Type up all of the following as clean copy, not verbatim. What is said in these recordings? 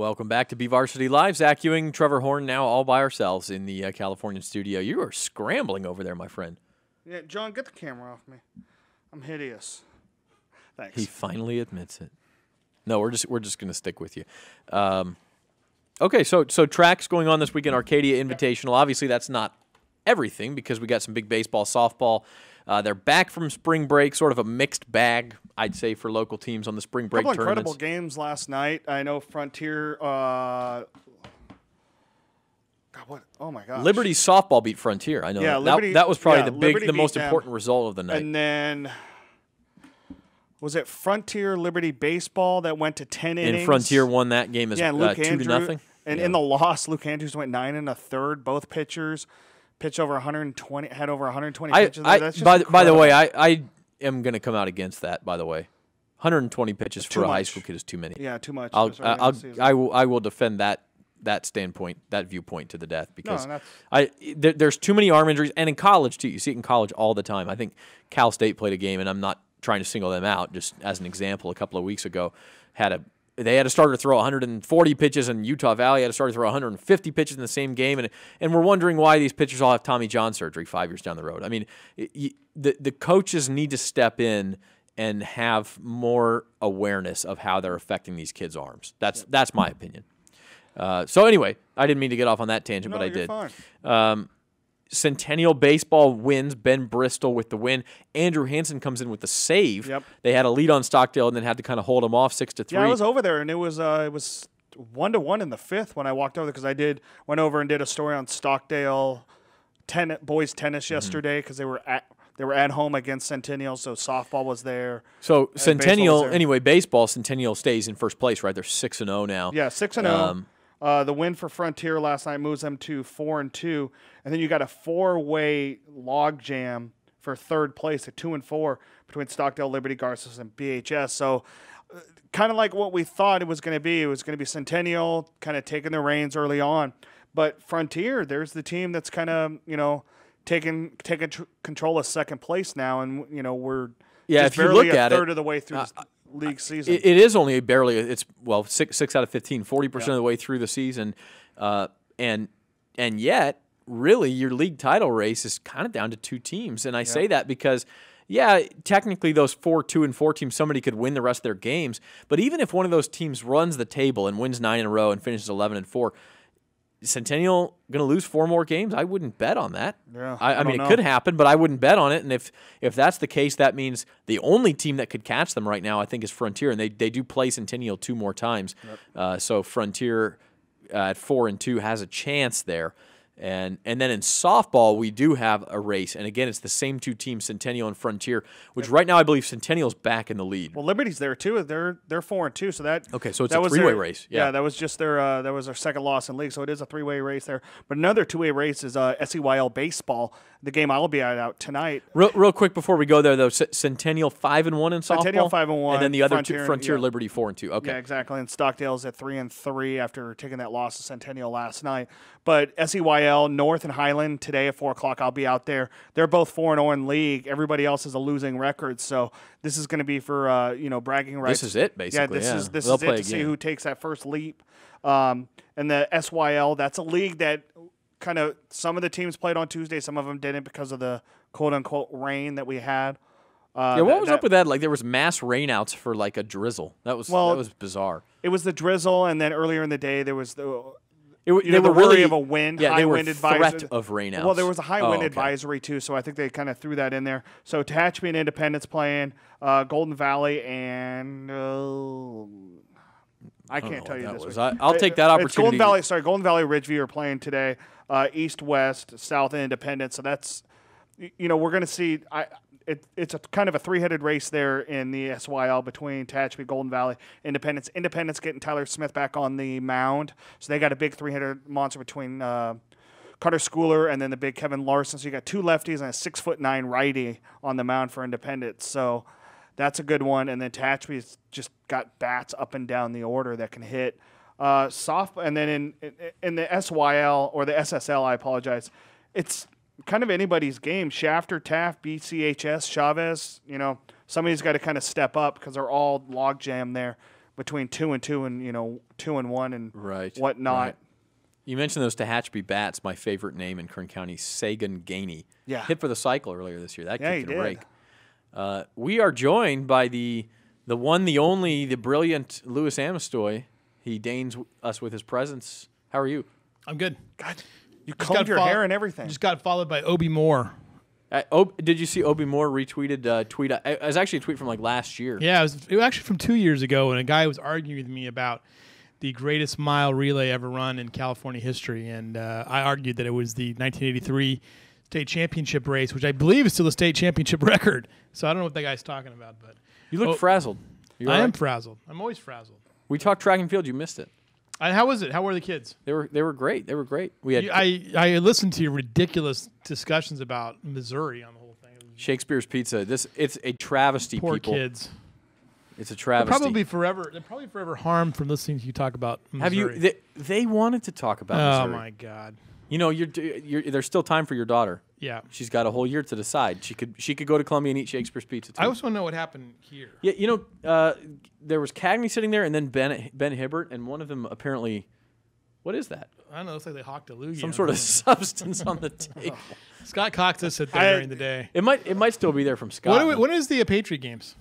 Welcome back to BVarsity Live. Zach Ewing, Trevor Horn, now all by ourselves in the California studio. You are scrambling over there, my friend. Yeah, John, get the camera off me. I'm hideous. Thanks. He finally admits it. No, we're just going to stick with you. Okay, so tracks going on this weekend, Arcadia Invitational. Obviously, that's not everything because we got some big baseball, softball. They're back from spring break, sort of a mixed bag, I'd say, for local teams on the spring break tournaments. Incredible games last night. I know Frontier. God, what? Oh my gosh! Liberty's softball beat Frontier. I know. Yeah, that was probably the most them. important result of the night. And then was it Frontier Liberty baseball that went to 10 innings? And Frontier won that game as 2-0. And in the loss, Luke Andrews went 9 1/3. Both pitchers pitched over 120. Had over 120 pitches. That's just by the way, I am going to come out against that. By the way, 120 pitches for a high school kid is too many. Yeah, too much. I will defend that standpoint, that viewpoint to the death because there's too many arm injuries, and in college too. You see it in college all the time. I think Cal State played a game, and I'm not trying to single them out. Just as an example, a couple of weeks ago, they had a starter throw 140 pitches, and Utah Valley had a starter throw 150 pitches in the same game, and we're wondering why these pitchers all have Tommy John surgery 5 years down the road. I mean, the coaches need to step in and have more awareness of how they're affecting these kids' arms. That's my opinion. So anyway, I didn't mean to get off on that tangent, but I did. Fine. Centennial Baseball wins. Ben Bristol with the win. Andrew Hansen comes in with the save. Yep. They had a lead on Stockdale and then had to kind of hold them off 6-3. Yeah, I was over there, and it was 1-1 in the fifth when I walked over there because I went over and did a story on Stockdale boys tennis yesterday because they were at home against Centennial, so softball was there. So Centennial, anyway, baseball, Centennial stays in first place, right? They're 6-0 now. Yeah, 6-0. The win for Frontier last night moves them to 4-2, and then you got a 4-way log jam for third place at 2-4 between Stockdale, Liberty, Garces, and BHS. So kind of like what we thought it was going to be. It was going to be Centennial kind of taking the reins early on, but Frontier, there's the team that's kind of taking control of second place now, and we're if you look at third of the way through the league season. It is only barely. It's 6 out of 15, 40% of the way through the season, and yet really your league title race is kind of down to 2 teams. And I say that because technically those 4-2-4 teams, somebody could win the rest of their games. But even if one of those teams runs the table and wins 9 in a row and finishes 11-4. Centennial going to lose 4 more games? I wouldn't bet on that. Yeah, I mean, it could happen, but I wouldn't bet on it. And if that's the case, that means the only team that could catch them right now, I think, is Frontier, and they do play Centennial 2 more times. Yep. So Frontier at 4-2 has a chance there. And then in softball, we do have a race. And again, it's the same 2 teams, Centennial and Frontier, which right now I believe Centennial's back in the lead. Well, Liberty's there too. They're 4-2, so that so it's a 3-way race. Yeah, that was just their second loss in league, so it is a 3-way race there. But another 2-way race is SEYL baseball, the game I'll be out tonight. Real quick before we go there though, Centennial 5-1 in softball. Centennial 5-1, and then the other Frontier Liberty 4-2. Okay, yeah, exactly. And Stockdale's at 3-3 after taking that loss to Centennial last night. But SEYL North and Highland today at 4 o'clock. I'll be out there. They're both 4-0 in league. Everybody else is a losing record, so this is going to be for bragging rights. This is it, basically. This is it to see who takes that first leap. And the SYL, that's a league that kind of some of the teams played on Tuesday, some of them didn't because of the quote unquote rain that we had. What was up with that? Like there was mass rainouts for like a drizzle. That was bizarre. It was the drizzle, and then earlier in the day there was the. They were worry really of a wind, high wind advisory. Threat of rainouts. Well, there was a high wind advisory too, so I think they kind of threw that in there. So Tehachapi and Independence playing, Golden Valley and I can't tell you this was. I'll take that opportunity. It's Golden Valley. Sorry, Golden Valley Ridgeview are playing today. East, West, South, and Independence. So that's we're going to see. It's a kind of a 3-headed race there in the SYL between Tehachapi, Golden Valley, Independence. Independence getting Tyler Smith back on the mound, so they got a big 3-headed monster between Carter Schooler and then the big Kevin Larson. So you got 2 lefties and a 6'9" righty on the mound for Independence. So that's a good one. And then Tehachapi's just got bats up and down the order that can hit. And then in the SYL or the SSL, I apologize. It's kind of anybody's game. Shafter, Taft, BCHS, Chavez. Somebody's got to kind of step up because they're all log jam there. between 2-2 and 2-1 and right, whatnot. Right. You mentioned those Tehachapi bats. My favorite name in Kern County, Sagan Gainey. Yeah, hit for the cycle earlier this year. That kid can did. rake. We are joined by the one, the only, the brilliant Louis Amistoy. He deigns us with his presence. How are you? I'm good. God, you combed your hair and everything. Just got followed by Obi Moore. Did you see Obi Moore retweeted a tweet? It was actually a tweet from like last year. Yeah, it was actually from 2 years ago, and a guy was arguing with me about the greatest mile relay ever run in California history, and I argued that it was the 1983 state championship race, which I believe is still a state championship record. So I don't know what that guy's talking about, but you look frazzled. I am frazzled. I'm always frazzled. We talked track and field. You missed it. How was it? How were the kids? They were great. They were great. We had I listened to your ridiculous discussions about Missouri on the whole thing. Shakespeare's Pizza. It's a travesty. Poor people. kids. It's a travesty. They're probably forever harmed from listening to you talk about Missouri. Have you? They wanted to talk about Missouri. Oh my God. There's still time for your daughter. Yeah. She's got a whole year to decide. She could go to Columbia and eat Shakespeare's Pizza too. I also want to know what happened here. Yeah, there was Cagney sitting there, and then Ben Hibbert, and one of them apparently. What is that? I don't know. It looks like they hawked a loogie. Some sort of substance on the table. Scott Cox does sit there during the day. It might still be there from Scott. When is the Patriot games?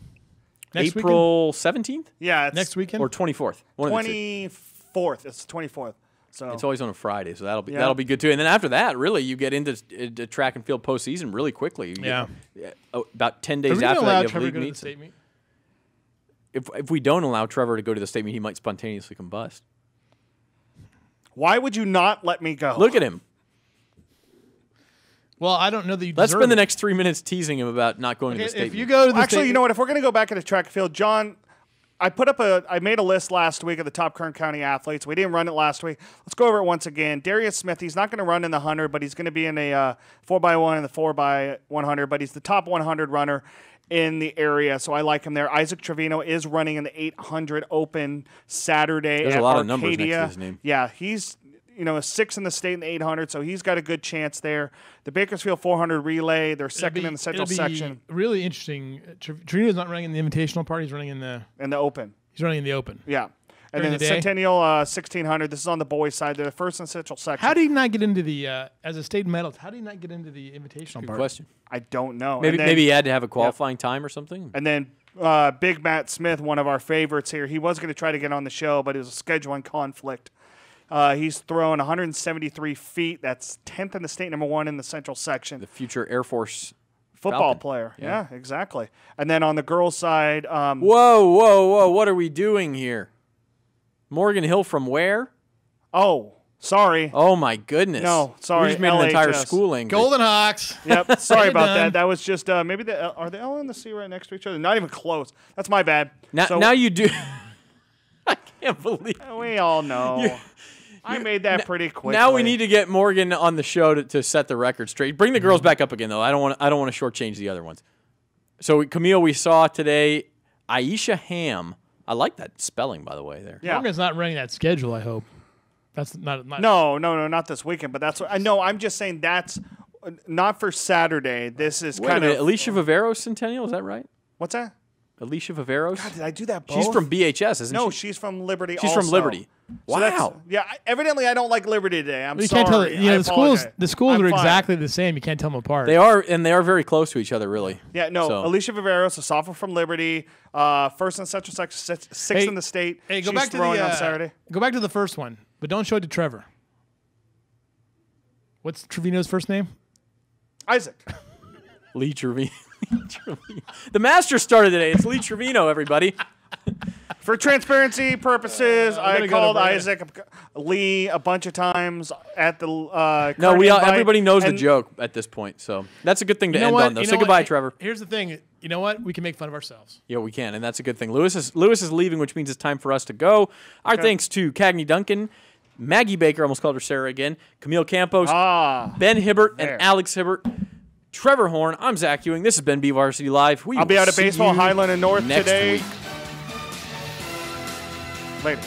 Next April 17th? Yeah, it's next weekend or 24th. 24th. It's the 24th. So it's always on a Friday, so that'll be good too. And then after that, really, you get into track and field postseason really quickly. About 10 days after that, you have league meets. If we don't allow Trevor to go to the state meet, he might spontaneously combust. Why would you not let me go? Look at him. Well, I don't know that you. Let's spend the next 3 minutes teasing him about not going to the state. If you go to the actually, you know what? If we're going to go back into track and field, John, I made a list last week of the top Kern County athletes. We didn't run it last week. Let's go over it once again. Darius Smith, he's not going to run in the 100, but he's going to be in a 4x1 and the 4x100, but he's the top 100 runner in the area, so I like him there. Isaac Trevino is running in the 800 Open Saturday. There's at a lot Arcadia. of numbers next to his name. Yeah, he's a 6 in the state in the 800, so he's got a good chance there. The Bakersfield 400 relay, they're second in the central section. Really interesting. Trevino's not running in the invitational part. He's running in the Open. He's running in the Open. Yeah. And then the Centennial 1600, this is on the boys' side. They're the first in central section. How did he not get into the, as a state medalist, how did he not get into the invitational part? Good question. I don't know. Maybe he had to have a qualifying time or something. And then Big Matt Smith, one of our favorites here, he was going to try to get on the show, but it was a scheduling conflict. He's thrown 173 feet. That's 10th in the state, number 1 in the central section. The future Air Force football player. Yeah, exactly. And then on the girls' side. Whoa. What are we doing here? Morgan Hill from where? Oh, sorry. Oh, my goodness. No, sorry. We just made an entire school angry. Golden Hawks. Yep, sorry about that. That was just maybe are the L and the C right next to each other? Not even close. That's my bad. Now you do. I can't believe it. We all know. I made that pretty quickly. Now we need to get Morgan on the show to set the record straight. Bring the girls back up again, though. I don't want to shortchange the other ones. So, Camille, we saw today Aisha Ham. I like that spelling, by the way. There. Yeah. Morgan's not running that schedule. I hope. That's not. No, not this weekend. But that's what I know. I'm just saying that's not for Saturday. This is kind of Alicia Viveros Centennial. Is that right? What's that? Alicia Viveros. God, did I do that? Both? She's from BHS, isn't she? No, she's from Liberty. She's from Liberty. Wow. So evidently I don't like Liberty today. I'm sorry. Can't tell the schools are exactly the same. You can't tell them apart. They are, and they are very close to each other, really. Yeah, no. So. Alicia Viveros, a sophomore from Liberty, first in Central Section, sixth in the state. Hey, She's throwing on Saturday. Go back to the first one, but don't show it to Trevor. What's Trevino's first name? Isaac. Lee Trevino. The Masters started today. It's Lee Trevino, everybody. For transparency purposes, I called Isaac Lee a bunch of times at the. No, everybody knows the joke at this point, so that's a good thing to end on. Though, say goodbye, Trevor. Here's the thing. You know what? We can make fun of ourselves. Yeah, we can, and that's a good thing. Lewis is leaving, which means it's time for us to go. Our thanks to Cagney Duncan, Maggie Baker, almost called her Sarah again, Camille Campos, Ben Hibbert, and Alex Hibbert. Trevor Horn, I'm Zach Ewing. This has been BVarsity Live. I'll be out at Baseball Highland and North next today. Week. Later.